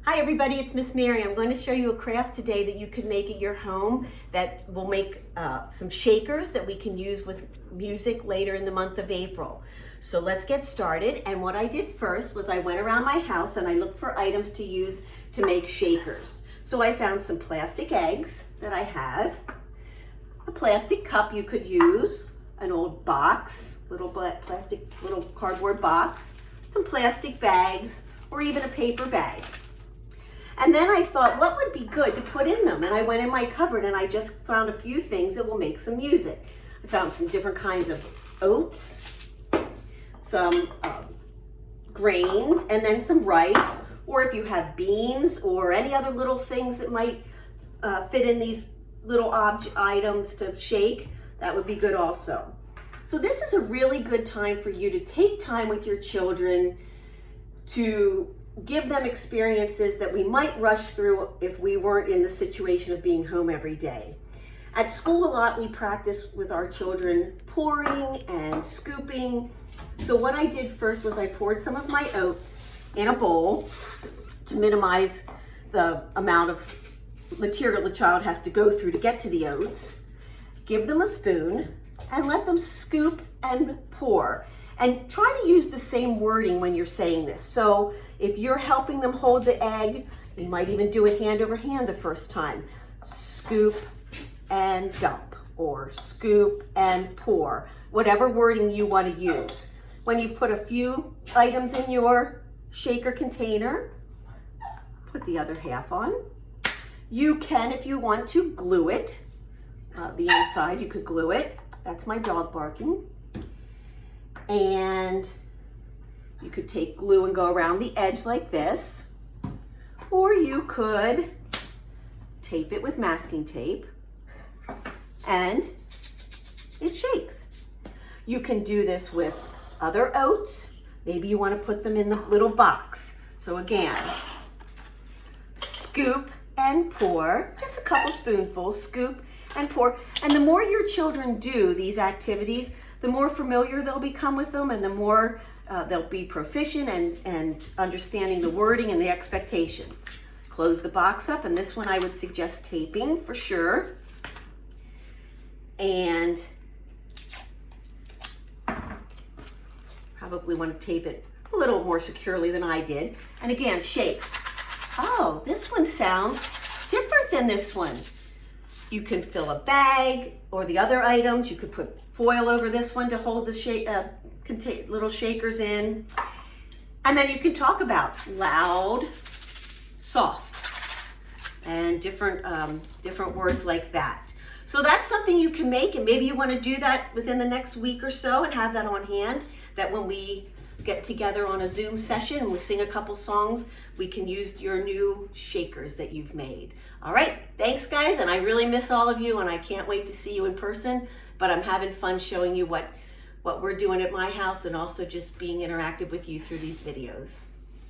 Hi everybody, it's Miss Mary. I'm going to show you a craft today that you can make at your home that will make some shakers that we can use with music later in the month of April. So let's get started. And what I did first was I went around my house and I looked for items to use to make shakers. So I found some plastic eggs that I have, a plastic cup you could use, an old box, little cardboard box, some plastic bags, or even a paper bag. And then I thought, what would be good to put in them? And I went in my cupboard and I just found a few things that will make some music. I found some different kinds of oats, some grains, and then some rice, or if you have beans or any other little things that might fit in these little items to shake, that would be good also. So this is a really good time for you to take time with your children to give them experiences that we might rush through if we weren't in the situation of being home every day. At school a lot we practice with our children pouring and scooping. So what I did first was I poured some of my oats in a bowl to minimize the amount of material the child has to go through to get to the oats. Give them a spoon and let them scoop and pour. And try to use the same wording when you're saying this. So if you're helping them hold the egg, you might even do it hand over hand the first time. Scoop and dump, or scoop and pour, whatever wording you want to use. When you put a few items in your shaker container, put the other half on. You can, if you want to, glue it. The inside, you could glue it. That's my dog barking. And you could take glue and go around the edge like this, or you could tape it with masking tape and it shakes. You can do this with other oats. Maybe you want to put them in the little box. So again, scoop and pour, just a couple spoonfuls, scoop and pour. And the more your children do these activities, the more familiar they'll become with them, and the more they'll be proficient and understanding the wording and the expectations. Close the box up, and this one I would suggest taping for sure. And probably want to tape it a little more securely than I did. And again, shake. Oh, this one sounds different than this one. You can fill a bag or the other items. You could put foil over this one to hold the little shakers in. And then you can talk about loud, soft, and different words like that. So that's something you can make, and maybe you want to do that within the next week or so and have that on hand, that when we get together on a Zoom session and we sing a couple songs, we can use your new shakers that you've made. All right, thanks guys, and I really miss all of you, and I can't wait to see you in person, but I'm having fun showing you what we're doing at my house and also just being interactive with you through these videos.